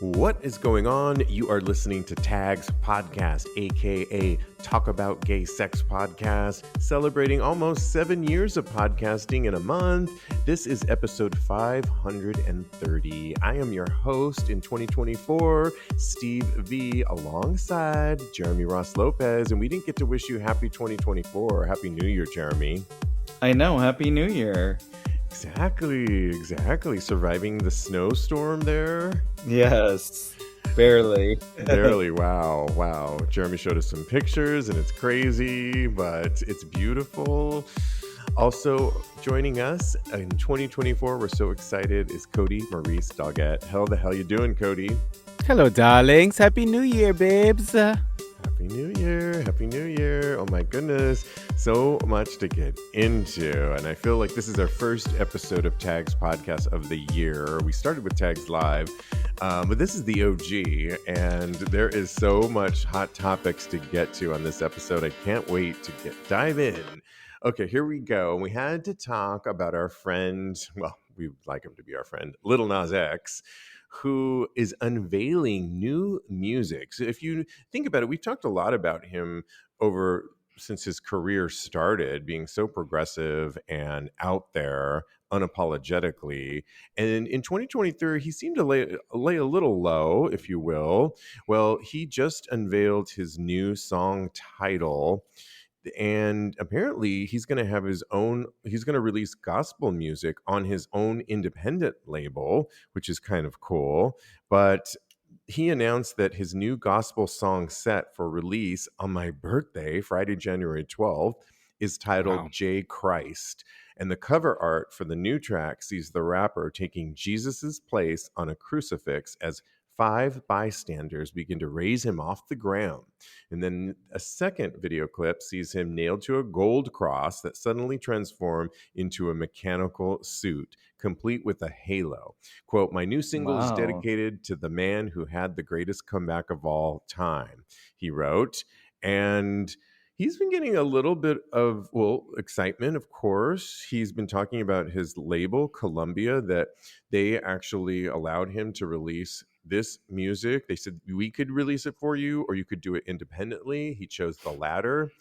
What is going on? You are listening to TAGSPodcast, aka Talk About Gay Sex Podcast, celebrating almost 7 years of podcasting in a month. This is episode 530. I am your host in 2024, Steve V, alongside Jeremy Ross Lopez, and we didn't get to wish you happy 2024. Happy New Year, Jeremy. I know. Happy New Year. Exactly. Surviving the snowstorm there? Yes. Barely. Barely. Wow. Jeremy showed us some pictures and it's crazy, but it's beautiful. Also joining us in 2024, we're so excited, is Kodi, Maurice, Doggette. How the hell you doing, Kodi? Hello, darlings. Happy New Year, babes. Happy New Year. Oh my goodness. So much to get into. And I feel like this is our first episode of Tags Podcast of the year. We started with Tags Live, but this is the OG. And there is so much hot topics to get to on this episode. I can't wait to dive in. Okay, here we go. We had to talk about our friend, well, we'd like him to be our friend, Lil Nas X, who is unveiling new music. So if you think about it, we've talked a lot about him since his career started, being so progressive and out there unapologetically. And in 2023, he seemed to lay a little low, if you will. Well, he just unveiled his new song title. And apparently he's going to release gospel music on his own independent label, which is kind of cool. But he announced that his new gospel song set for release on my birthday, Friday, January 12th, is titled J. Christ. And the cover art for the new track sees the rapper taking Jesus's place on a crucifix as 5 bystanders begin to raise him off the ground. And then a second video clip sees him nailed to a gold cross that suddenly transforms into a mechanical suit, complete with a halo. Quote, "My new single is dedicated to the man who had the greatest comeback of all time," he wrote. And he's been getting a little bit of, excitement, of course. He's been talking about his label, Columbia, that they actually allowed him to release this music. They said, we could release it for you, or you could do it independently. He chose the latter.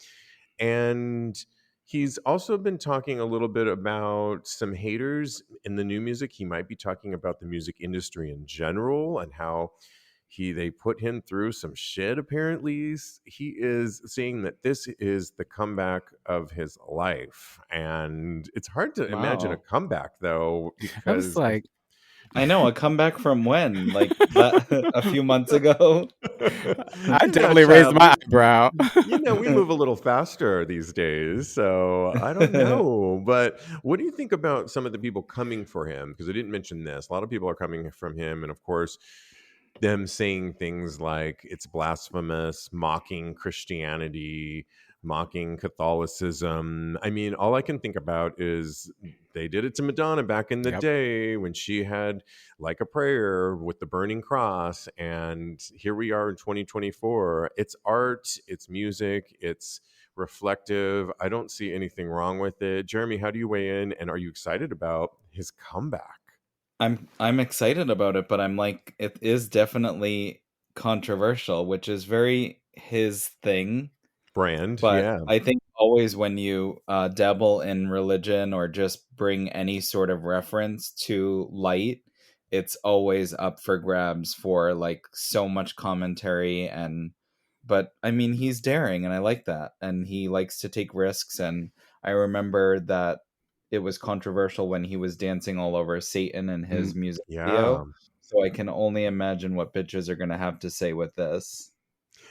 And he's also been talking a little bit about some haters in the new music. He might be talking about the music industry in general and how they put him through some shit, apparently. He is saying that this is the comeback of his life. And it's hard to imagine a comeback, though, because I know, a comeback from when? Like that, a few months ago? I definitely raised my eyebrow. We move a little faster these days, so I don't know. But what do you think about some of the people coming for him? Because I didn't mention this. A lot of people are coming from him, and of course, them saying things like it's blasphemous, mocking Christianity, mocking Catholicism. I mean, all I can think about is they did it to Madonna back in the day when she had Like a Prayer with the burning cross. And here we are in 2024. It's art, it's music, it's reflective. I don't see anything wrong with it. Jeremy, how do you weigh in? And are you excited about his comeback? I'm excited about it, but I'm like, it is definitely controversial, which is very his thing. Brand, but yeah. I think always when you dabble in religion or just bring any sort of reference to light, it's always up for grabs for like so much commentary. But I mean, he's daring and I like that. And he likes to take risks. And I remember that it was controversial when he was dancing all over Satan in his music video. So I can only imagine what bitches are going to have to say with this.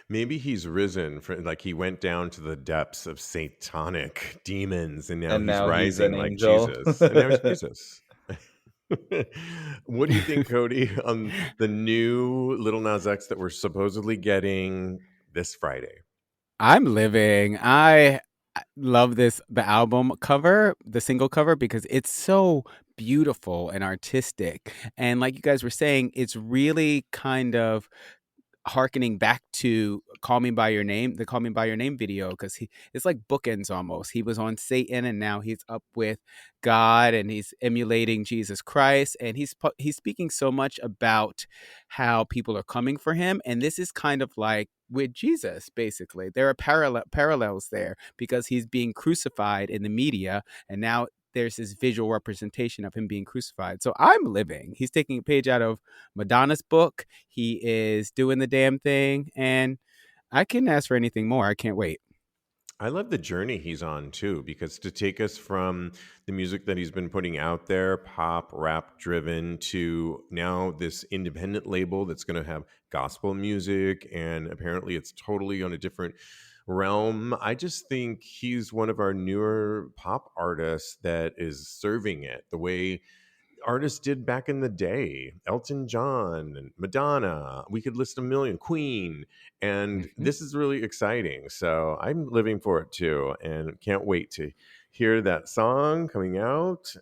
Maybe he's risen like he went down to the depths of satanic demons, and now he's rising like angel. Jesus. And now he's Jesus. What do you think, Kodi, on the new Lil Nas X that we're supposedly getting this Friday? I'm living. I love the album cover, the single cover, because it's so beautiful and artistic. And like you guys were saying, it's really kind of hearkening back to Call Me by Your Name, the Call Me by Your Name video, because it's like bookends almost. He was on Satan and now he's up with God and he's emulating Jesus Christ, and he's speaking so much about how people are coming for him, and this is kind of like with Jesus. Basically, there are parallels there because he's being crucified in the media, and now there's this visual representation of him being crucified. So I'm living. He's taking a page out of Madonna's book. He is doing the damn thing, and I couldn't ask for anything more. I can't wait. I love the journey he's on too, because to take us from the music that he's been putting out there, pop, rap driven, to now this independent label that's going to have gospel music, and apparently it's totally on a different realm. I just think he's one of our newer pop artists that is serving it the way artists did back in the day. Elton John and Madonna, we could list a million, Queen, and Mhm. this is really exciting. So I'm living for it too, and can't wait to hear that song coming out.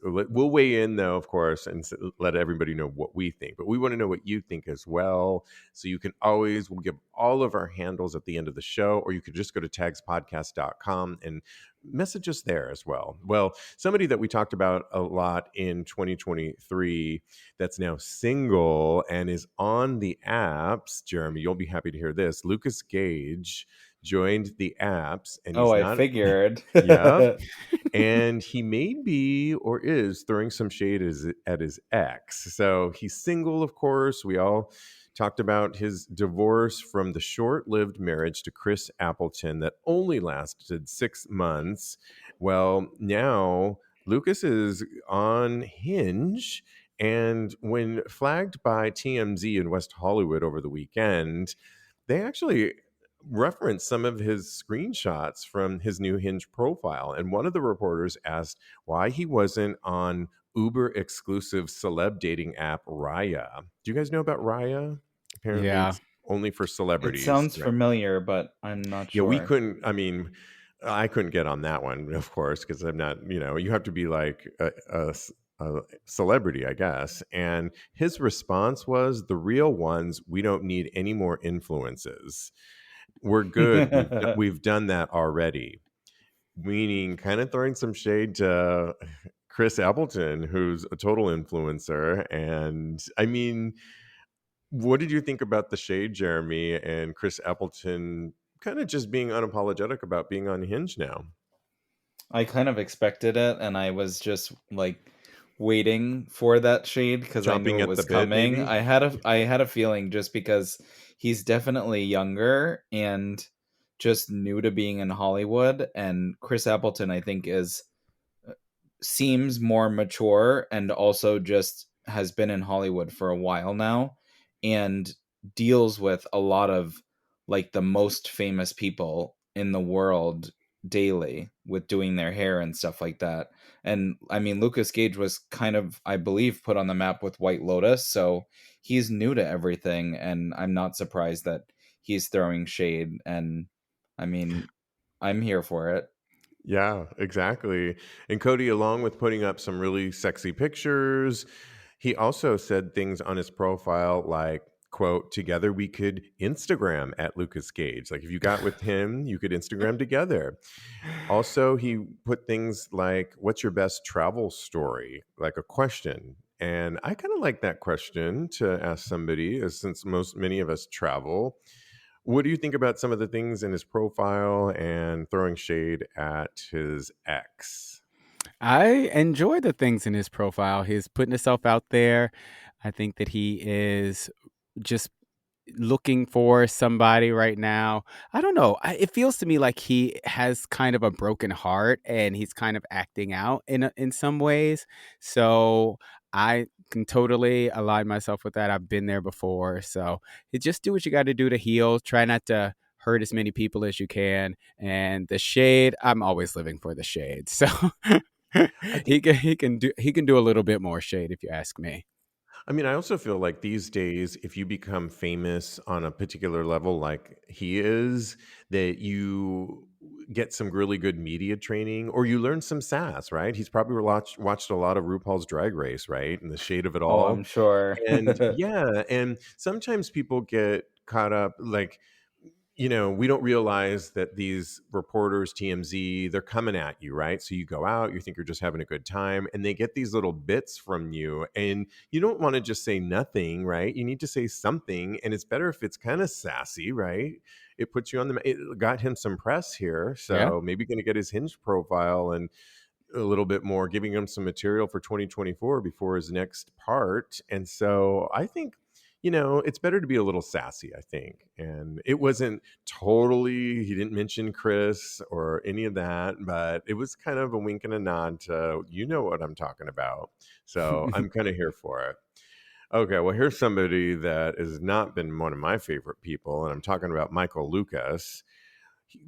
We'll weigh in though, of course, and let everybody know what we think, but we want to know what you think as well. So you can always, we'll give all of our handles at the end of the show, or you could just go to tagspodcast.com and message us there as well. Well, somebody that we talked about a lot in 2023 that's now single and is on the apps, Jeremy, you'll be happy to hear this. Lucas Gage joined the apps, and Oh, he's I not. figured. Yep. And he may be or is throwing some shade at his ex. So he's single, of course. We all talked about his divorce from the short-lived marriage to Chris Appleton that only lasted 6 months. Well, now Lucas is on Hinge, and when flagged by TMZ in West Hollywood over the weekend, they actually referenced some of his screenshots from his new Hinge profile. And one of the reporters asked why he wasn't on Uber exclusive celeb dating app Raya. Do you guys know about Raya? Apparently, Yeah. it's only for It celebrities. sounds Right. familiar, but I'm not Yeah, we sure. couldn't. I mean, I couldn't get on that one, of course, because I'm not, you have to be like a celebrity, I guess. And his response was, the real ones, we don't need any more influences. We're good. We've done that already. Meaning, kind of throwing some shade to Chris Appleton, who's a total influencer. And I mean, what did you think about the shade, Jeremy, and Chris Appleton kind of just being unapologetic about being on Hinge now? I kind of expected it, and I was just like waiting for that shade because I knew Chomping it at the was bit, coming. maybe? I had a feeling just because he's definitely younger and just new to being in Hollywood, and Chris Appleton I think is seems more mature and also just has been in Hollywood for a while now and deals with a lot of like the most famous people in the world daily with doing their hair and stuff like that. And I mean, Lucas Gage was kind of, I believe, put on the map with White Lotus, so he's new to everything, and I'm not surprised that he's throwing shade. And I mean, I'm here for it. Yeah, exactly. And Cody, along with putting up some really sexy pictures, he also said things on his profile like, quote, together we could Instagram at Lucas Gage. Like if you got with him, you could Instagram together. Also, he put things like, what's your best travel story? Like a question. And I kind of like that question to ask somebody, since many of us travel. What do you think about some of the things in his profile and throwing shade at his ex? I enjoy the things in his profile. He's putting himself out there. I think that he is just looking for somebody right now. I don't know. It feels to me like he has kind of a broken heart and he's kind of acting out in some ways. So I can totally align myself with that. I've been there before. So you just do what you got to do to heal. Try not to hurt as many people as you can. And the shade, I'm always living for the shade. So I think he can do a little bit more shade if you ask me. I mean, I also feel like these days, if you become famous on a particular level like he is, that you get some really good media training, or you learn some sass, right? He's probably watched a lot of RuPaul's Drag Race, right? And the shade of it Oh, I'm all. sure. And yeah, and sometimes people get caught up, like, we don't realize that these reporters, TMZ, they're coming at you, right? So you go out, you think you're just having a good time, and they get these little bits from you. And you don't want to just say nothing, right? You need to say something. And it's better if it's kind of sassy, right? It puts you on it got him some press here. Yeah. So maybe going to get his Hinge profile and a little bit more, giving him some material for 2024 before his next part. And so I think, it's better to be a little sassy, I think. And it wasn't totally, he didn't mention Chris or any of that, but it was kind of a wink and a nod to, what I'm talking about. So I'm kind of here for it. Okay, well, here's somebody that has not been one of my favorite people, and I'm talking about Michael Lucas.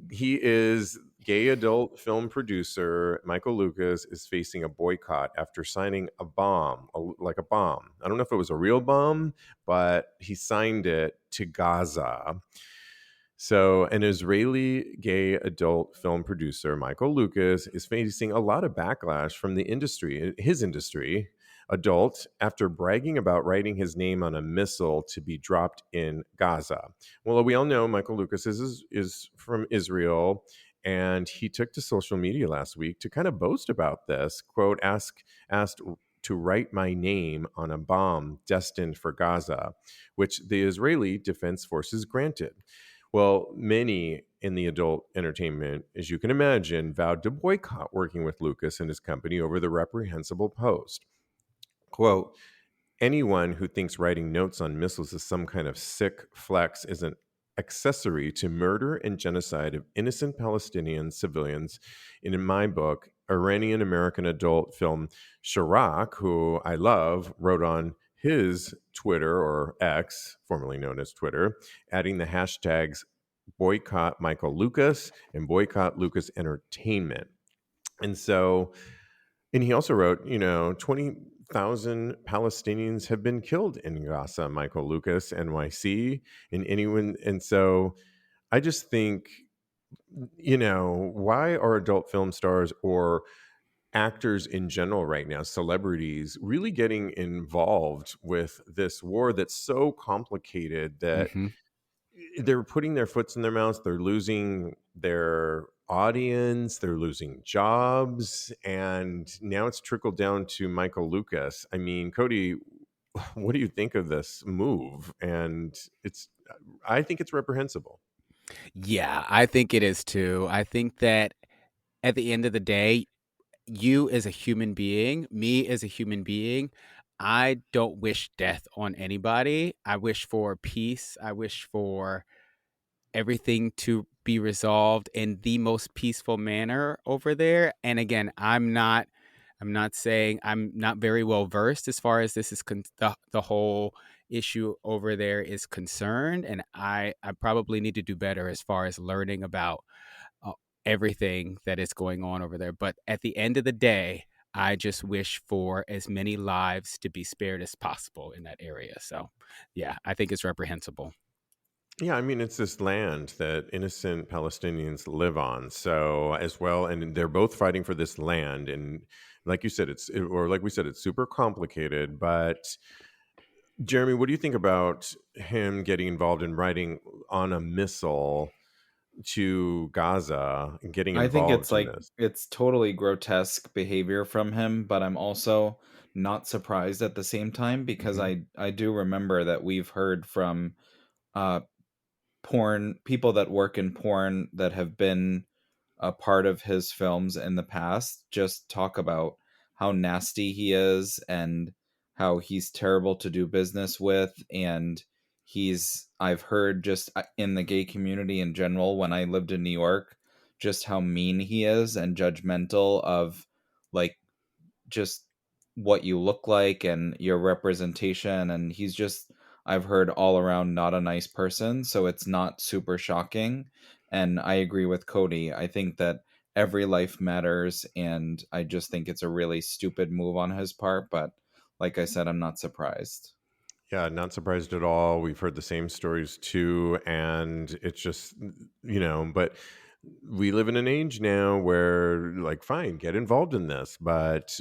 He is gay adult film producer. Michael Lucas is facing a boycott after signing a bomb, like a bomb. I don't know if it was a real bomb, but he signed it to Gaza. So, an Israeli gay adult film producer, Michael Lucas, is facing a lot of backlash from the industry, his industry, adult, after bragging about writing his name on a missile to be dropped in Gaza. Well, we all know Michael Lucas is from Israel, and he took to social media last week to kind of boast about this. Quote, asked to write my name on a bomb destined for Gaza, which the Israeli Defense Forces granted. Well, many in the adult entertainment, as you can imagine, vowed to boycott working with Lucas and his company over the reprehensible post. Quote, anyone who thinks writing notes on missiles is some kind of sick flex is an accessory to murder and genocide of innocent Palestinian civilians. And in my book, Iranian American adult film Shirak, who I love, wrote on his Twitter, or X, formerly known as Twitter, adding the hashtags boycott Michael Lucas and boycott Lucas Entertainment. And so, and he also wrote, 20,000 Palestinians have been killed in Gaza, Michael Lucas, NYC, and anyone. And so I just think, why are adult film stars or actors in general right now, celebrities, really getting involved with this war that's so complicated that Hmm. they're putting their foots in their mouths, they're losing their audience, they're losing jobs, and now it's trickled down to Michael Lucas. I mean, Kodi, what do you think of this move? And I think it's reprehensible. Yeah, I think it is too. I think that at the end of the day, you as a human being, me as a human being, I don't wish death on anybody. I wish for peace. I wish for everything to be resolved in the most peaceful manner over there. And again, I'm not saying I'm not very well versed as far as this is the whole issue over there is concerned, and I probably need to do better as far as learning about uh, everything that is going on over there. But at the end of the day, I just wish for as many lives to be spared as possible in that area. So, yeah, I think it's reprehensible. Yeah, I mean, it's this land that innocent Palestinians live on. So, as well, and they're both fighting for this land. And like you said, or like we said, it's super complicated. But Jeremy, what do you think about him getting involved in writing on a missile to Gaza and getting I think it's involved in like this? it's totally grotesque behavior from him, but I'm also not surprised at the same time because Hmm. I do remember that we've heard from uh porn people that work in porn that have been a part of his films in the past just talk about how nasty he is and how he's terrible to do business with. And I've heard just in the gay community in general, when I lived in New York, just how mean he is and judgmental of like just what you look like and your representation. And he's just, I've heard all around not a nice person, so it's not super shocking. And I agree with Kodi. I think that every life matters, and I just think it's a really stupid move on his part, but like I said, I'm not surprised. Yeah, not surprised at all. We've heard the same stories too. And it's just, but we live in an age now where, like, fine, get involved in this, but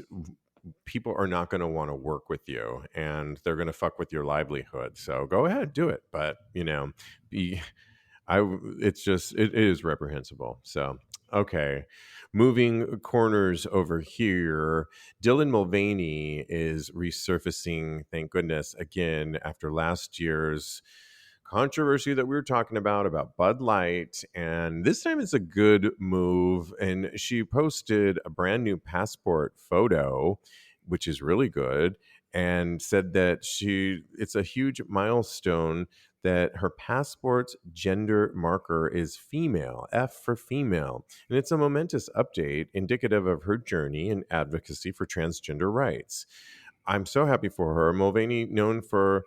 people are not going to want to work with you, and they're going to fuck with your livelihood. So go ahead, do it. But be it's just, it is reprehensible. So, okay. Moving corners over here, Dylan Mulvaney is resurfacing, thank goodness, again after last year's controversy that we were talking about Bud Light. And this time it's a good move. And she posted a brand new passport photo, which is really good, and said that it's a huge milestone that her passport's gender marker is female, F for female. And it's a momentous update indicative of her journey and advocacy for transgender rights. I'm so happy for her. Mulvaney, known for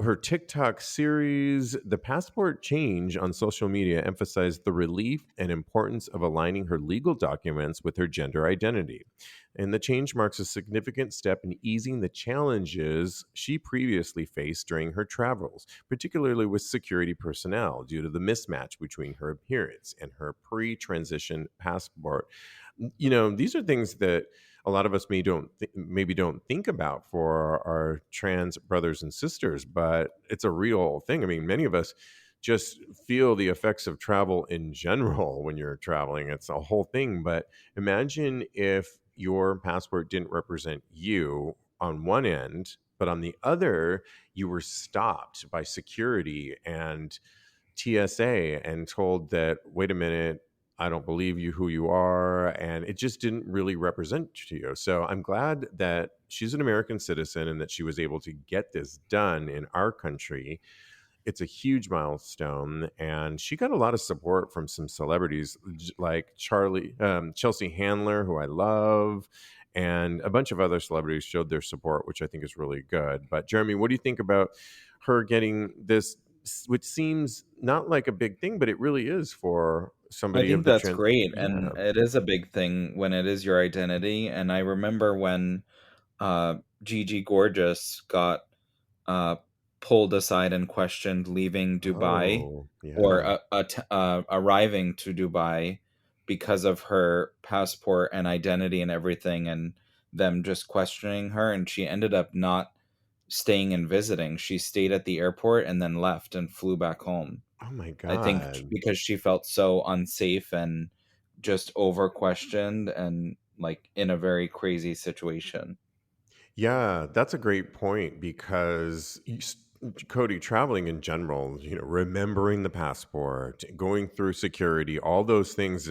her TikTok series, the passport change on social media emphasized the relief and importance of aligning her legal documents with her gender identity. And the change marks a significant step in easing the challenges she previously faced during her travels, particularly with security personnel, due to the mismatch between her appearance and her pre transition passport. These are things that a lot of us maybe don't think about for our trans brothers and sisters, but it's a real thing. I mean, many of us just feel the effects of travel in general when you're traveling. It's a whole thing. But imagine if your passport didn't represent you on one end, but on the other, you were stopped by security and TSA and told that, wait a minute, I don't believe you who you are. And it just didn't really represent you. So I'm glad that she's an American citizen and that she was able to get this done in our country. It's a huge milestone. And she got a lot of support from some celebrities like Chelsea Handler, who I love. And a bunch of other celebrities showed their support, which I think is really good. But Jeremy, what do you think about her getting this, which seems not like a big thing, but it really is for I somebody of think the that's trans. great, Yeah. and it is a big thing when it is your identity. And I remember when Gigi Gorgeous got uh, pulled aside and questioned leaving Dubai, Oh, or yeah. arriving to Dubai, because of her passport and identity and everything, and them just questioning her. And she ended up not staying and visiting. She stayed at the airport and then left and flew back home. Oh my I think God. because she felt so unsafe and just over questioned and like in a very crazy situation. Yeah, that's a great point because Cody, traveling in general, remembering the passport, going through security, all those things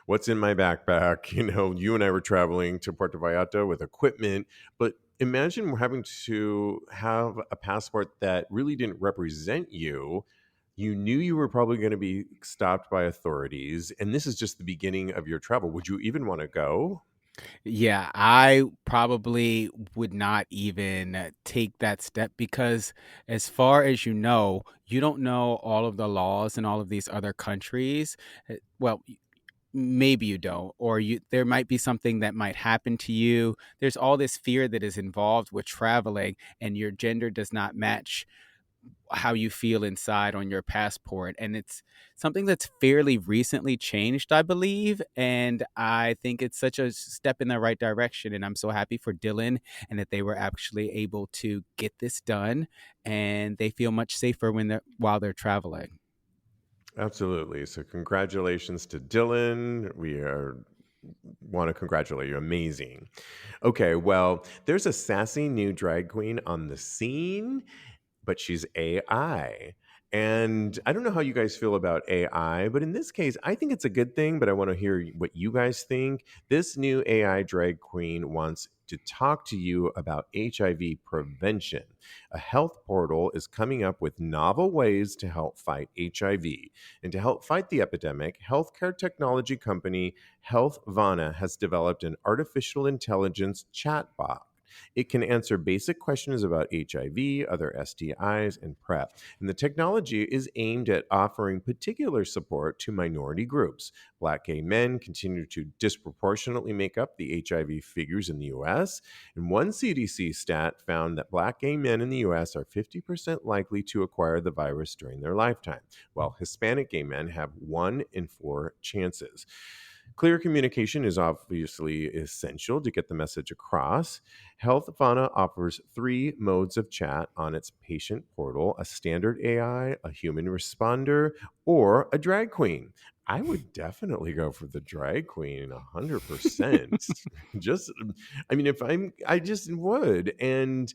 what's in my backpack, you and I were traveling to Puerto Vallarta with equipment, but imagine having to have a passport that really didn't represent you. You knew you were probably going to be stopped by authorities, and this is just the beginning of your travel. Would you even want to go? Yeah, I probably would not even take that step because, as far as you don't know all of the laws in all of these other countries. Well, maybe you don't, or there might be something that might happen to you. There's all this fear that is involved with traveling, and your gender does not match how you feel inside on your passport. And it's something that's fairly recently changed, I believe. And I think it's such a step in the right direction. And I'm so happy for Dylan and that they were actually able to get this done. And they feel much safer while they're traveling. Absolutely. So congratulations to Dylan. Want to congratulate you. Amazing. Okay, well, there's a sassy new drag queen on the scene, but she's AI. And I don't know how you guys feel about AI, but in this case, I think it's a good thing, but I want to hear what you guys think. This new AI drag queen wants to talk to you about HIV prevention. A health portal is coming up with novel ways to help fight HIV. And to help fight the epidemic, healthcare technology company HealthVana has developed an artificial intelligence chatbot It can answer basic questions about HIV, other STIs, and PrEP. And the technology is aimed at offering particular support to minority groups. Black gay men continue to disproportionately make up the HIV figures in the US. And one CDC stat found that Black gay men in the US are 50% likely to acquire the virus during their lifetime, while Hispanic gay men have 1 in 4 chances. Clear communication is obviously essential to get the message across. Health Fauna offers 3 modes of chat on its patient portal: a standard AI, a human responder, or a drag queen. I would definitely go for the drag queen 100%. Just, I mean, I just would. And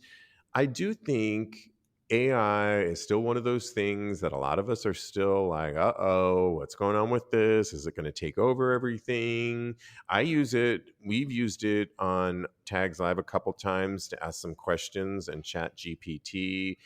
I do think AI is still one of those things that a lot of us are still like, uh-oh, what's going on with this? Is it going to take over everything? I use it. We've used it on Tags Live a couple times to ask some questions and chat GPT.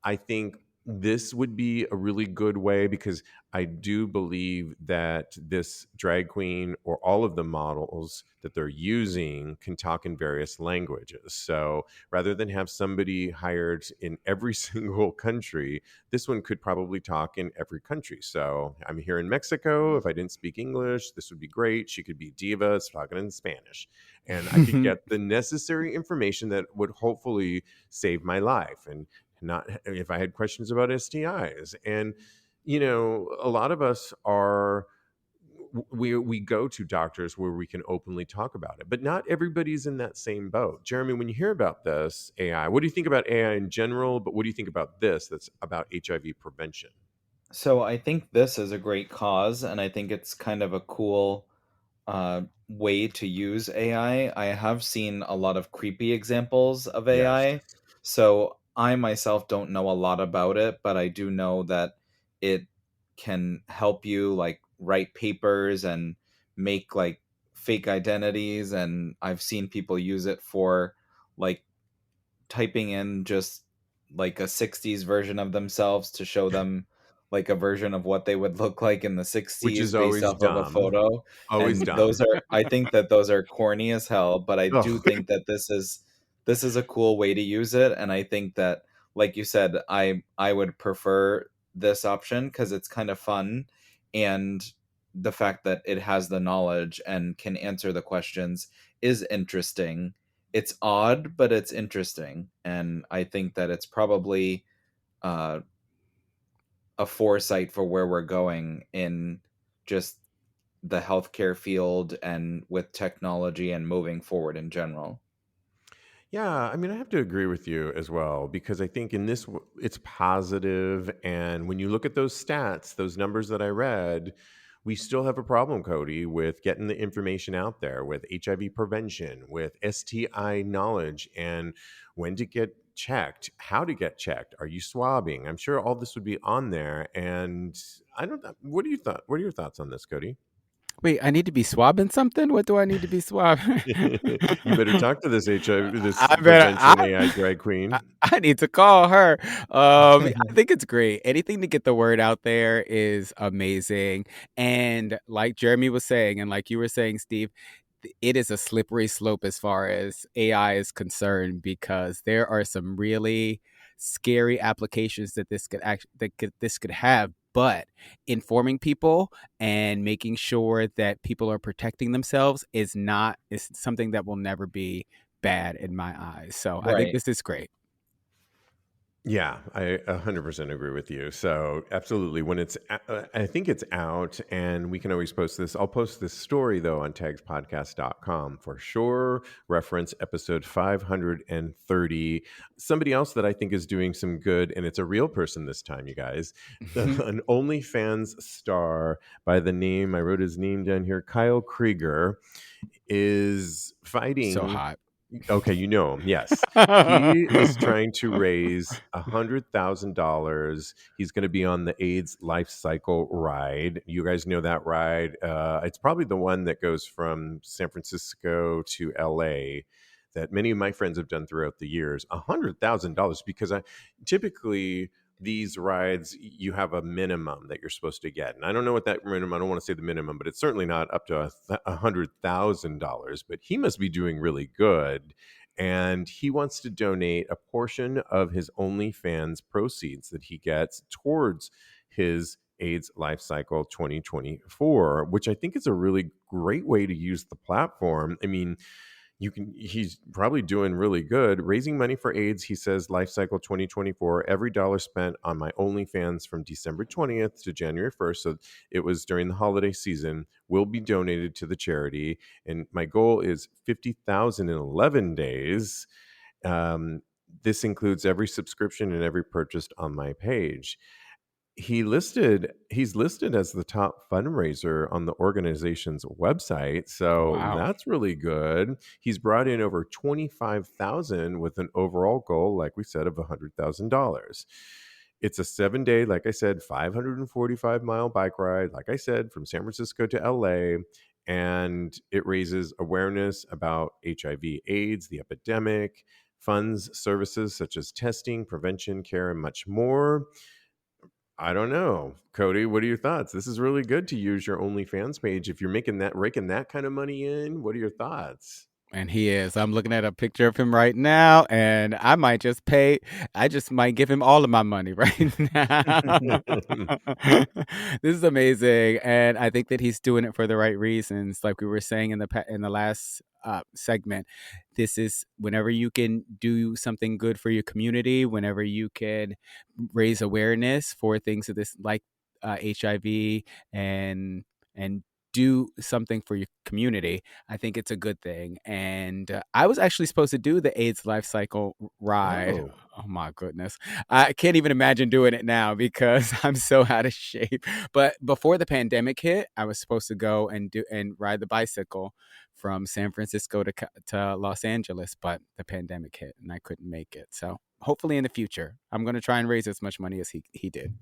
I think this would be a really good way, because I do believe that this drag queen or all of the models that they're using can talk in various languages. So rather than have somebody hired in every single country, this one could probably talk in every country. So I'm here in Mexico. If I didn't speak English, this would be great. She could be Diva talking in Spanish, and I could get the necessary information that would hopefully save my life. And not if I had questions about STIs. And a lot of us are we go to doctors where we can openly talk about it, but not everybody's in that same boat. Jeremy, when you hear about this AI, what do you think about AI in general, but what do you think about this that's about HIV prevention? So I think this is a great cause, and I think it's kind of a cool way to use AI. I have seen a lot of creepy examples of Yes. AI. So I myself don't know a lot about it, but I do know that it can help you like write papers and make like fake identities. And I've seen people use it for like typing in just like a 60s version of themselves to show them like a version of what they would look like in the Which 60s is based always off of a dumb. photo. Always And those dumb. are, I think that those are corny as hell, but I do Oh, think that this is a cool way to use it. And I think that, like you said, I would prefer this option because it's kind of fun, and the fact that it has the knowledge and can answer the questions is interesting. It's odd, but it's interesting, and I think that it's probably uh, a foresight for where we're going in just the healthcare field and with technology and moving forward in general. yeah, I mean, I have to agree with you as well, because I think in this, it's positive. And when you look at those stats, those numbers that I read, we still have a problem, Cody, with getting the information out there, with HIV prevention, with STI knowledge, and when to get checked, how to get checked. Are you swabbing? I'm sure all this would be on there. And I don't know. What do you thought? What are your thoughts on this, Cody? Wait, I need to be swabbing something? What do I need to be swabbing? You better talk to this HIV, this I better. prevention AI drag queen. I need to call her. I think it's great. Anything to get the word out there is amazing. And like Jeremy was saying, and like you were saying, Steve, it is a slippery slope as far as AI is concerned, because there are some really scary applications that this could have. But informing people and making sure that people are protecting themselves is something that will never be bad in my eyes. So I think Right. this is great. Yeah, I 100% agree with you. So, absolutely. When I think it's out, and we can always post this. I'll post this story, though, on tagspodcast.com for sure. Reference episode 530. Somebody else that I think is doing some good, and it's a real person this time, you guys. An OnlyFans star by the name, I wrote his name down here, Kyle Krieger, is fighting. So hot. Okay, you know him. Yes, he is trying to raise $100,000. He's going to be on the AIDS life cycle ride. You guys know that ride. It's probably the one that goes from San Francisco to LA that many of my friends have done throughout the years. $100,000, because I typically these rides, you have a minimum that you're supposed to get, and I don't know what that minimum. I don't want to say the minimum, but it's certainly not up to $100,000. But he must be doing really good, and he wants to donate a portion of his OnlyFans proceeds that he gets towards his AIDS Life Cycle 2024, which I think is a really great way to use the platform. I mean, he's probably doing really good raising money for AIDS. He says Life Cycle 2024, every dollar spent on my OnlyFans from December 20th to January 1st, so it was during the holiday season, will be donated to the charity, and my goal is 50,000 in 11 days. This includes every subscription and every purchase on my page. He's listed as the top fundraiser on the organization's website, so Wow. that's really good. He's brought in over 25,000 with an overall goal, like we said, of $100,000. It's a 7-day, like I said, 545-mile bike ride, like I said, from San Francisco to LA, and it raises awareness about HIV/AIDS, the epidemic, funds services such as testing, prevention, care, and much more. I don't know. Kodi, what are your thoughts? This is really good to use your OnlyFans page. If you're raking that kind of money in, what are your thoughts? And he is. I'm looking at a picture of him right now, and I might just give him all of my money right now. This is amazing, and I think that he's doing it for the right reasons. Like we were saying in the last segment, this is whenever you can do something good for your community, whenever you can raise awareness for things of this, like HIV and do something for your community, I think it's a good thing. And I was actually supposed to do the AIDS Life Cycle ride. Oh my goodness. I can't even imagine doing it now because I'm so out of shape. But before the pandemic hit, I was supposed to go and ride the bicycle from San Francisco to Los Angeles, but the pandemic hit and I couldn't make it. So hopefully in the future, I'm going to try and raise as much money as he did.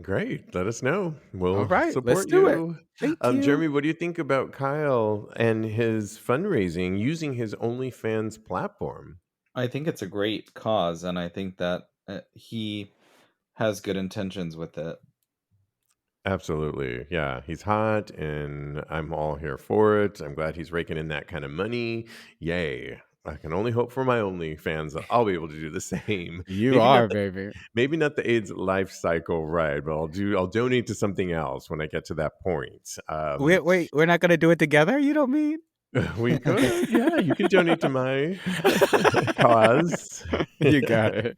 Great. Let us know. We'll All right, support let's do it. you. Thank you. Jeremy, what do you think about Kyle and his fundraising using his OnlyFans platform? I think it's a great cause, and I think that he has good intentions with it. Absolutely. Yeah. He's hot and I'm all here for it. I'm glad he's raking in that kind of money. Yay. I can only hope for my OnlyFans that I'll be able to do the same. You are, baby. Maybe not the AIDS Life Cycle ride, but I'll donate to something else when I get to that point. Wait, we're not gonna do it together? You don't mean? We could. Yeah, you can donate to my cause. You got it.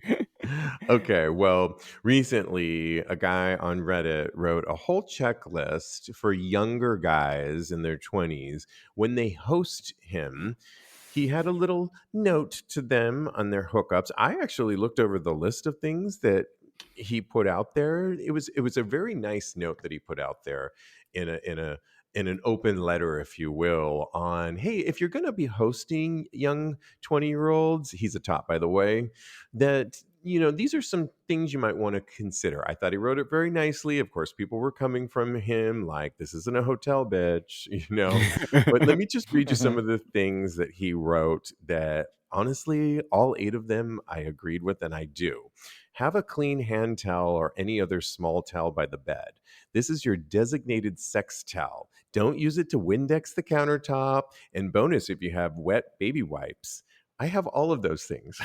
Okay, well, recently a guy on Reddit wrote a whole checklist for younger guys in their 20s when they host him. He had a little note to them on their hookups. I actually looked over the list of things that he put out there. It was a very nice note that he put out there in an open letter, if you will, on, hey, if you're going to be hosting young 20-year-olds, he's a top, by the way, that, these are some things you might want to consider. I thought he wrote it very nicely. Of course, people were coming from him like, this isn't a hotel, bitch, But let me just read you some of the things that he wrote that, honestly, all 8 of them I agreed with, and I do. Have a clean hand towel or any other small towel by the bed. This is your designated sex towel. Don't use it to Windex the countertop. And bonus if you have wet baby wipes. I have all of those things.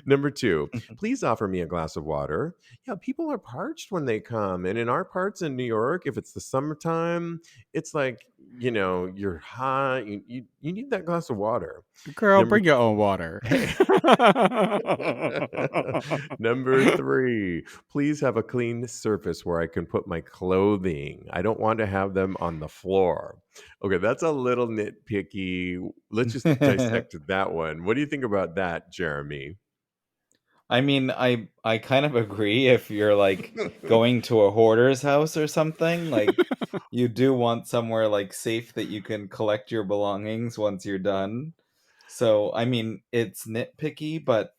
Number 2, please offer me a glass of water. Yeah, people are parched when they come. And in our parts in New York, if it's the summertime, it's like, you're hot. You need that glass of water. Girl, bring your own water. Number 3, please have a clean surface where I can put my clothing. I don't want to have them on the floor. Okay, that's a little nitpicky. Let's just dissect that one. What do you think about that, Jeremy? I mean, I kind of agree if you're like going to a hoarder's house or something, like you do want somewhere like safe that you can collect your belongings once you're done. So, I mean, it's nitpicky, but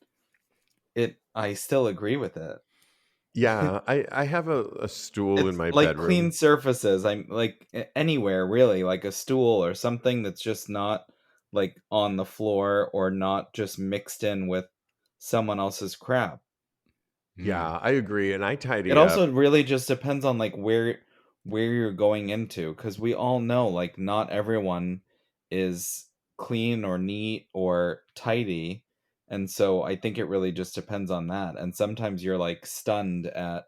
I still agree with it. Yeah, I have a stool in my like bedroom. Clean surfaces. I'm like anywhere really, like a stool or something that's just not like on the floor or not just mixed in with someone else's crap. Yeah, I agree, and I tidy It up. also really just depends on like where you're going into, because we all know like not everyone is clean or neat or tidy. And so I think it really just depends on that. And sometimes you're like stunned at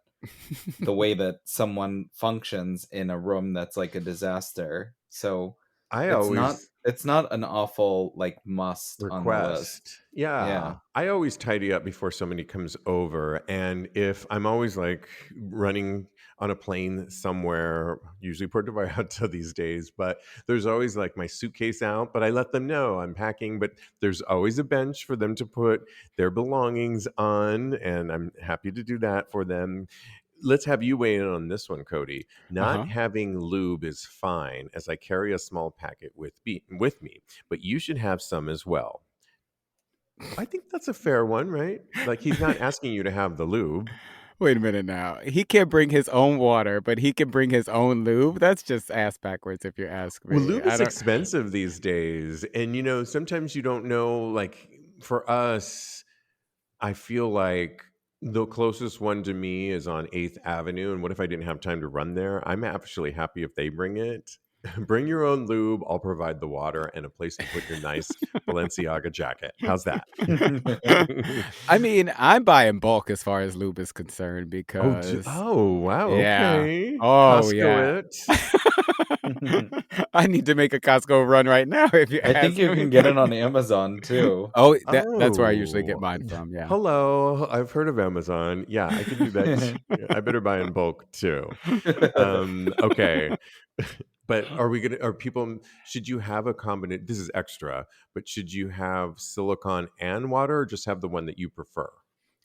the way that someone functions in a room that's like a disaster. So I it's always not an awful like must on the list. request. Yeah. Yeah. I always tidy up before somebody comes over. And if I'm always like running on a plane somewhere, usually Puerto Vallarta these days, but there's always like my suitcase out, but I let them know I'm packing, but there's always a bench for them to put their belongings on. And I'm happy to do that for them. Let's have you weigh in on this one, Kodi. Not Uh-huh. having lube is fine as I carry a small packet with me, but you should have some as well. I think that's a fair one, right? Like he's not asking you to have the lube. Wait a minute now. He can't bring his own water, but he can bring his own lube. That's just ass backwards, if you ask Well, me. lube I is don't. expensive these days. And, sometimes you don't know, like for us, I feel like the closest one to me is on 8th Avenue. And what if I didn't have time to run there? I'm actually happy if they bring it. Bring your own lube. I'll provide the water and a place to put your nice Balenciaga jacket. How's that? I mean, I buy in bulk as far as lube is concerned because, Wow. yeah. Okay. Oh, yeah. Costco it. I need to make a Costco run right now if you I think ask you me. can get it on Amazon too. Oh, that's where I usually get Oh, mine from. Yeah. hello. I've heard of Amazon. Yeah, I can do that. I better buy in bulk too. Okay. But should you have a combination? This is extra, but should you have silicone and water or just have the one that you prefer?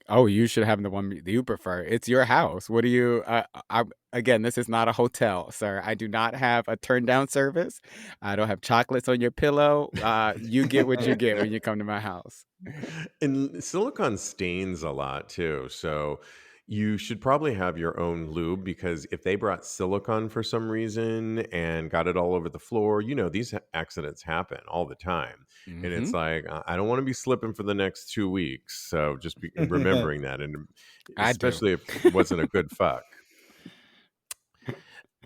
Oh, you should have the one that you prefer. It's your house. What do you? Again, this is not a hotel, sir. I do not have a turn down service. I don't have chocolates on your pillow. You get what you get when you come to my house. And silicone stains a lot too. So you should probably have your own lube because if they brought silicone for some reason and got it all over the floor, these accidents happen all the time. And it's Hmm. like, I don't want to be slipping for the next 2 weeks. So just be remembering that. And I do. especially if it wasn't a good fuck.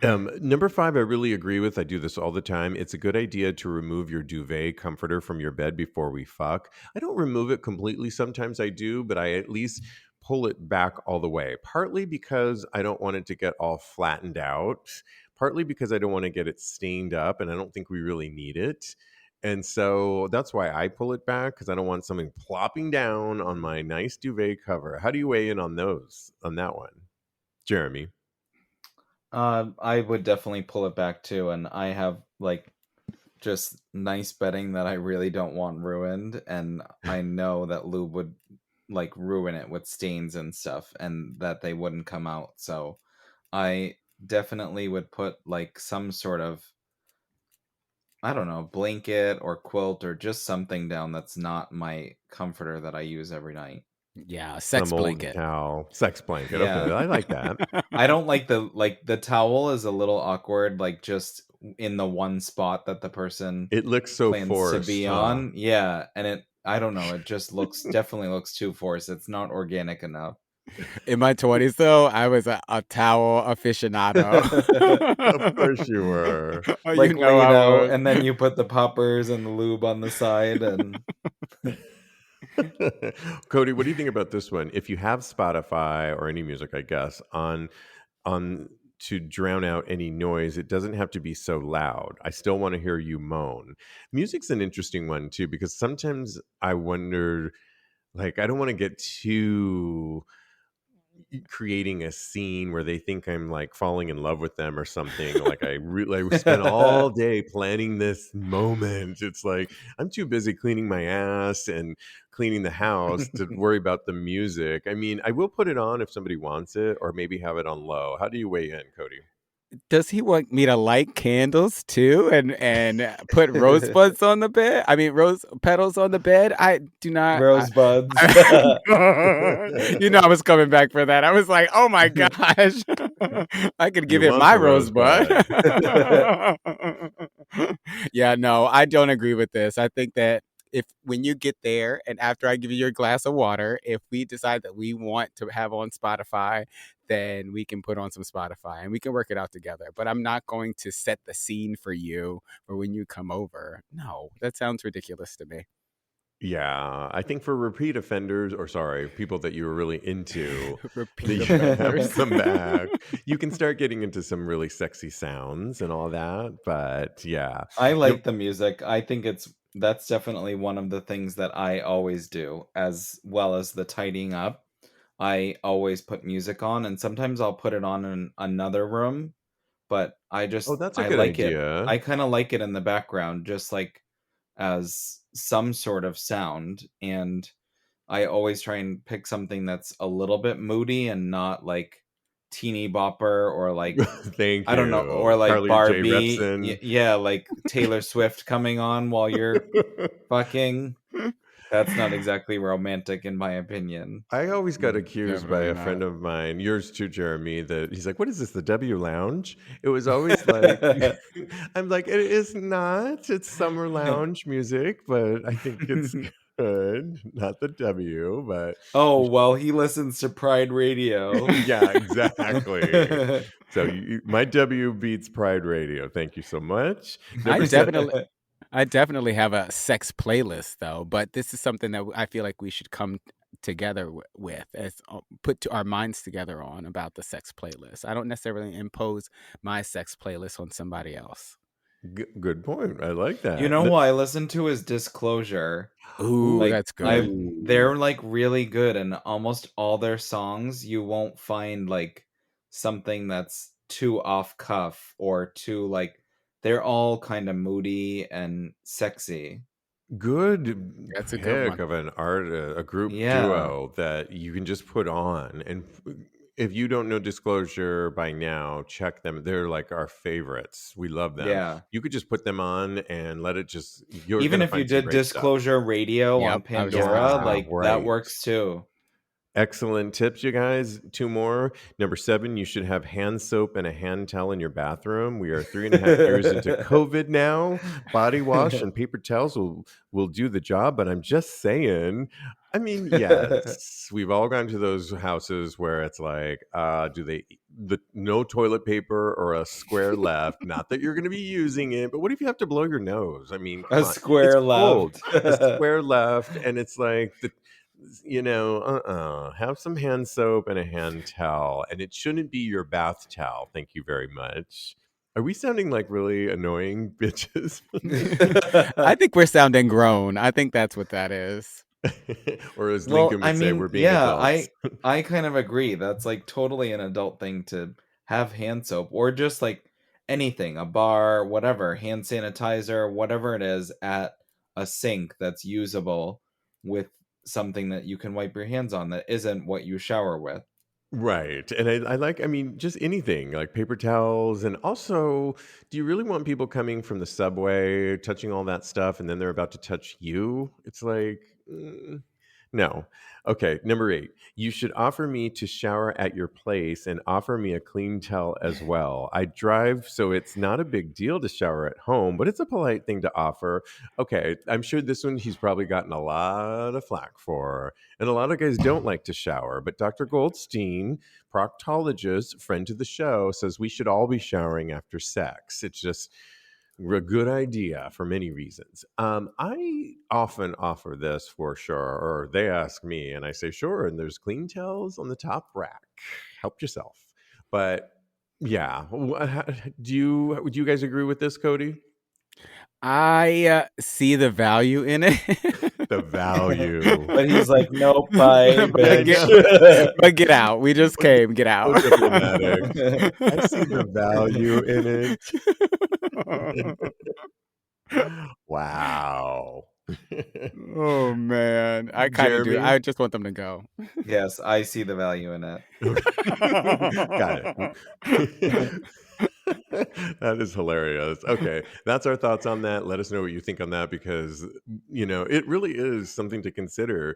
Number 5, I really agree with. I do this all the time. It's a good idea to remove your duvet comforter from your bed before we fuck. I don't remove it completely. Sometimes I do, but I at least pull it back all the way. Partly because I don't want it to get all flattened out. Partly because I don't want to get it stained up, and I don't think we really need it. And so that's why I pull it back because I don't want something plopping down on my nice duvet cover. How do you weigh in on that one, Jeremy? I would definitely pull it back too, and I have like just nice bedding that I really don't want ruined, and I know that lube would like ruin it with stains and stuff, and that they wouldn't come out. So I definitely would put like some sort of, I don't know, blanket or quilt or just something down that's not my comforter that I use every night. Yeah, sex Some old blanket. towel, sex blanket. Okay, Yeah. I like that. I don't like the towel is a little awkward, like just in the one spot that the person It looks so plans to forced, be huh? on. Yeah, and I don't know, it just definitely looks too forced. It's not organic enough. In my 20s, though, I was a towel aficionado. Of course you were. Oh, you Like know laid I out, was. and then you put the poppers and the lube on the side, and Cody, what do you think about this one? If you have Spotify or any music, I guess, on to drown out any noise, it doesn't have to be so loud. I still want to hear you moan. Music's an interesting one too, because sometimes I wonder, like, I don't want to get too creating a scene where they think I'm like falling in love with them or something. Like I really spent all day planning this moment. It's like I'm too busy cleaning my ass and cleaning the house to worry about the music. I mean, I will put it on if somebody wants it, or maybe have it on low. How do you weigh in, Cody? Does he want me to light candles too and put rosebuds on the bed? I mean, rose petals on the bed? I do not. rosebuds. I was coming back for that. I was like, oh my gosh, I could give You him want my the rosebud. rosebud. Yeah, no, I don't agree with this. I think that if when you get there and after I give you your glass of water, if we decide that we want to have on Spotify, then we can put on some Spotify and we can work it out together. But I'm not going to set the scene for you for when you come over. No, that sounds ridiculous to me. Yeah, I think for repeat offenders, or sorry, people that you were really into, that Repeat you have offenders. come back, you can start getting into some really sexy sounds and all that. But yeah, I No- like the music. I think that's definitely one of the things that I always do, as well as the tidying up. I always put music on, and sometimes I'll put it on in another room, but oh, that's a I good like it. idea. I kind of like it in the background, just like as some sort of sound. And I always try and pick something that's a little bit moody and not like teeny bopper or like Thank I don't know, or you, like Carly J. Barbie. Repson. Yeah, like Taylor Swift coming on while you're fucking. That's not exactly romantic in my opinion. I always got accused by Definitely a not. friend of mine, yours too, Jeremy, that he's like, "What is this, the W Lounge?" It was always like, I'm like, it is not. It's summer lounge music, but I think it's good. Not the W, but Oh, well, he listens to Pride Radio. yeah, exactly. So my W beats Pride Radio. Thank you so much. I Number definitely, 7. I definitely have a sex playlist though, but this is something that I feel like we should come together with, as put our minds together on about the sex playlist. I don't necessarily impose my sex playlist on somebody else. Good point. I like You that. know who I listen to is Disclosure. Ooh, Like that's good. they're like really good, and almost all their songs you won't find like something that's too off cuff or too like they're all kind of moody and sexy. Good That's a good pick one. of an a group Yeah. duo that you can just put on. And if you don't know Disclosure by now, check them. They're like our favorites. We love them. Yeah. You could just put them on and let it just, you're Even gonna if you find some did great stuff. Disclosure Radio on Yep, I was just gonna Pandora, say. like that Right. works too. Excellent tips, you guys. 2 more. Number 7, you should have hand soap and a hand towel in your bathroom. We are 3.5 years into COVID now. Body wash and paper towels will do the job, but I'm just saying. I mean, yes, we've all gone to those houses where it's like, no toilet paper or a square left. Not that you're going to be using it, but what if you have to blow your nose? I mean, come A on, it's square cold. left. A square left, and it's like have some hand soap and a hand towel, and it shouldn't be your bath towel. Thank you very much. Are we sounding like really annoying bitches? I think we're sounding grown. I think that's what that is. Or as Well, Lincoln I would say, mean, we're being yeah, adults. I kind of agree. That's like totally an adult thing to have hand soap or just like anything, a bar, whatever, hand sanitizer, whatever it is at a sink that's usable with something that you can wipe your hands on that isn't what you shower with. Right. And I like, I mean, just anything like paper towels. And also, do you really want people coming from the subway, touching all that stuff, and then they're about to touch you? It's like, no. Okay. Number 8, you should offer me to shower at your place and offer me a clean towel as well. I drive, so it's not a big deal to shower at home, but it's a polite thing to offer. Okay. I'm sure this one he's probably gotten a lot of flack for. And a lot of guys don't like to shower, but Dr. Goldstein, proctologist, friend to the show, says we should all be showering after sex. It's just a good idea for many reasons. I often offer this for sure, or they ask me, and I say sure. And there's clean towels on the top rack. Help yourself. But yeah, do you guys agree with this, Kodi? I see the value in it. The value. But he's like, nope, bye, but, I get, know. but get out. We just came. Get out. So diplomatic. I see the value in it. Wow. Oh man, I kind of do. Jeremy? I just want them to go. Yes, I see the value in it. Got it. That is hilarious. Okay, that's our thoughts on that. Let us know what you think on that, because it really is something to consider.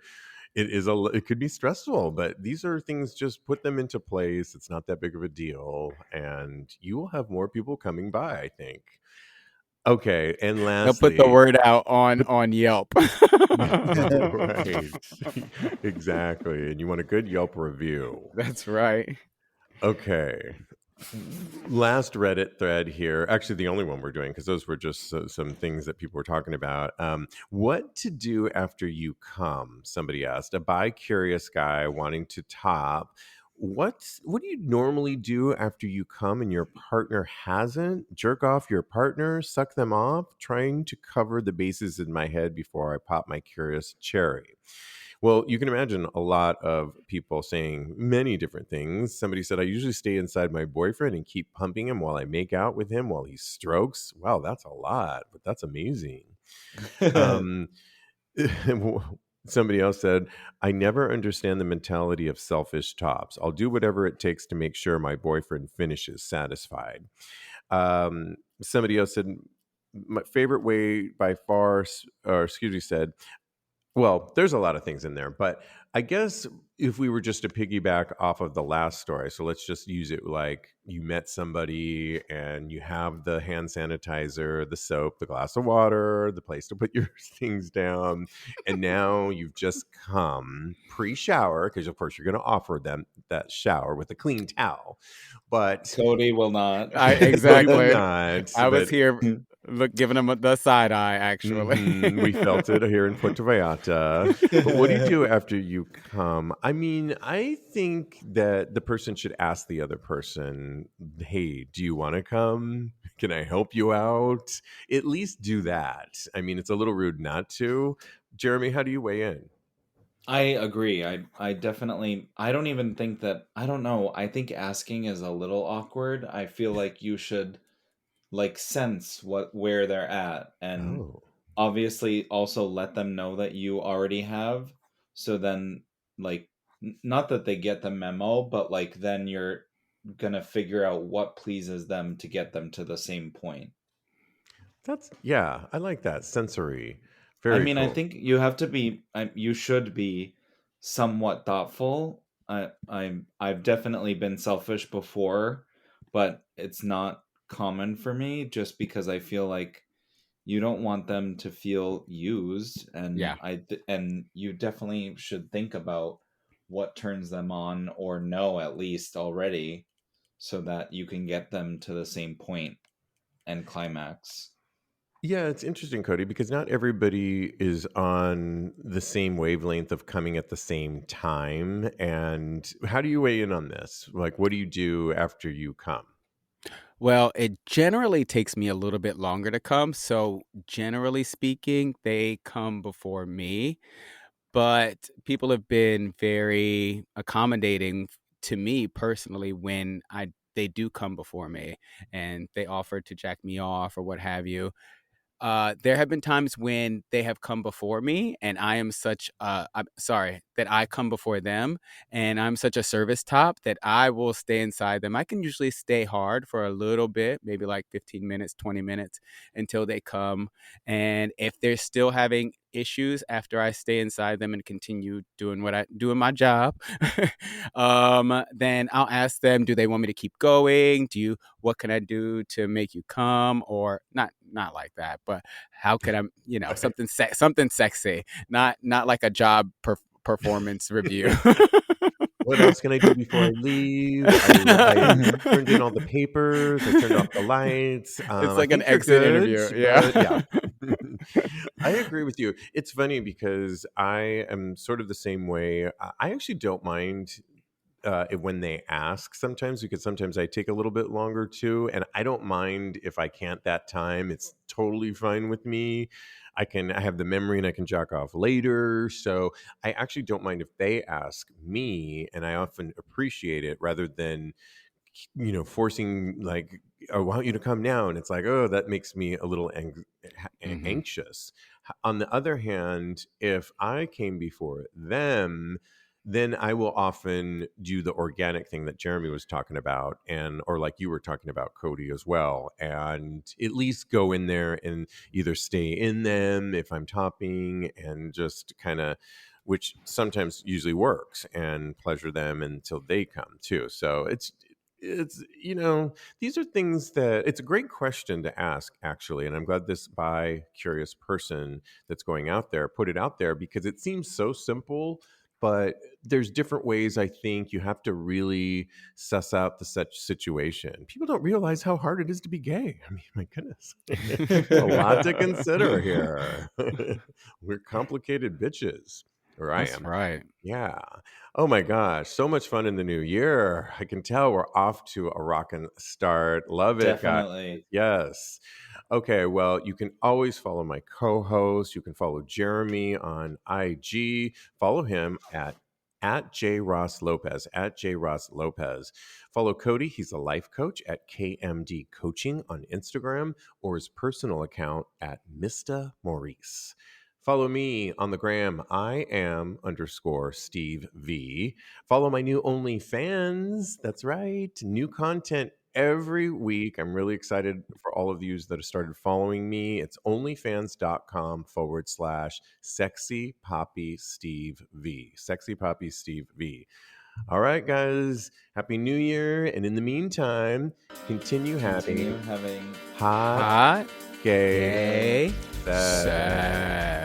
It could be stressful, but these are things, just put them into place. It's not that big of a deal, and you will have more people coming by, I think. Okay, and They'll put the lastly, word out on Yelp. right, exactly, and you want a good Yelp review. That's right. Okay. Last Reddit thread here. Actually, the only one we're doing, because those were just some things that people were talking about. What to do after you come? Somebody asked. A bi-curious guy wanting to top. What do you normally do after you come and your partner hasn't? Jerk off your partner, suck them off, trying to cover the bases in my head before I pop my curious cherry. Well, you can imagine a lot of people saying many different things. Somebody said, I usually stay inside my boyfriend and keep pumping him while I make out with him while he strokes. Wow, that's a lot, but that's amazing. Um, Somebody else said, I never understand the mentality of selfish tops. I'll do whatever it takes to make sure my boyfriend finishes satisfied. Somebody else said, my favorite way by far, or excuse me, said, well, there's a lot of things in there, but I guess if we were just to piggyback off of the last story, so let's just use it like you met somebody and you have the hand sanitizer, the soap, the glass of water, the place to put your things down, and now you've just come pre-shower because of course you're going to offer them that shower with a clean towel, but Kodi will not. Cody will Exactly. not. I was But here giving him the side eye, actually. we felt it here in Puerto Vallarta. But what do you do after you come? I mean, I think that the person should ask the other person, hey, do you want to come? Can I help you out? At least do that. I mean, it's a little rude not to. Jeremy, how do you weigh in? I agree. I definitely I don't even think that I don't know. I think asking is a little awkward. I feel like you should like sense where they're at and Oh. obviously also let them know that you already have. So then like not that they get the memo, but like then you're gonna figure out what pleases them to get them to the same point. Yeah, I like that. Sensory. I Very mean, I cool. think you have to be. You should be somewhat thoughtful. I've definitely been selfish before, but it's not common for me. Just because I feel like you don't want them to feel used, and Yeah. and you definitely should think about what turns them on or no at least already, so that you can get them to the same point and climax. Yeah, it's interesting, Cody, because not everybody is on the same wavelength of coming at the same time. And how do you weigh in on this? Like, what do you do after you come? Well, it generally takes me a little bit longer to come. So, generally speaking, they come before me. But people have been very accommodating to me personally when they do come before me and they offer to jack me off or what have you. There have been times when they have come before me, and I'm sorry, that I come before them, and I'm such a service top that I will stay inside them. I can usually stay hard for a little bit, maybe like 15 minutes, 20 minutes until they come. And if they're still having issues after I stay inside them and continue doing my job, then I'll ask them, do they want me to keep going? What can I do to make you come? Or not like that, but how could I, something sexy, not like a job performance review. What else can I do before I leave? I turned in all the papers. I turned off the lights. It's I like an think you're exit good, interview. but Yeah. yeah. I agree with you. It's funny because I am sort of the same way. I actually don't mind when they ask sometimes, because sometimes I take a little bit longer too, and I don't mind if I can't that time. It's totally fine with me. I have the memory and I can jack off later. So I actually don't mind if they ask me, and I often appreciate it rather than forcing like, I want you to come now, and it's like, oh, that makes me a little Hmm. anxious. On the other hand, if I came before them, then I will often do the organic thing that Jeremy was talking about, and or like you were talking about, Cody, as well, and at least go in there and either stay in them if I'm topping, and just kind of, which sometimes usually works, and pleasure them until they come too. So it's these are things that, it's a great question to ask, actually, and I'm glad this bi curious person that's going out there put it out there, because it seems so simple, but there's different ways I think you have to really suss out the such situation. People don't realize how hard it is to be gay. I mean, my goodness. A lot to consider here. We're complicated bitches. Or I That's am. right. Yeah. Oh my gosh. So much fun in the new year. I can tell we're off to a rockin' start. Love it, guys. Definitely. Yes. Okay, well, you can always follow my co-host. You can follow Jeremy on IG. Follow him at J Ross Lopez, at J Ross Lopez. Follow Kodi. He's a life coach at KMD Coaching on Instagram, or his personal account at Mr. Maurice. Follow me on the gram. I am _Steve V. Follow my new OnlyFans. That's right. New content every week. I'm really excited for all of you that have started following me. It's onlyfans.com/sexy poppy Steve V. Sexy poppy Steve V. All right, guys. Happy New Year. And in the meantime, continue having having hot, Hot gay gay sex. sex.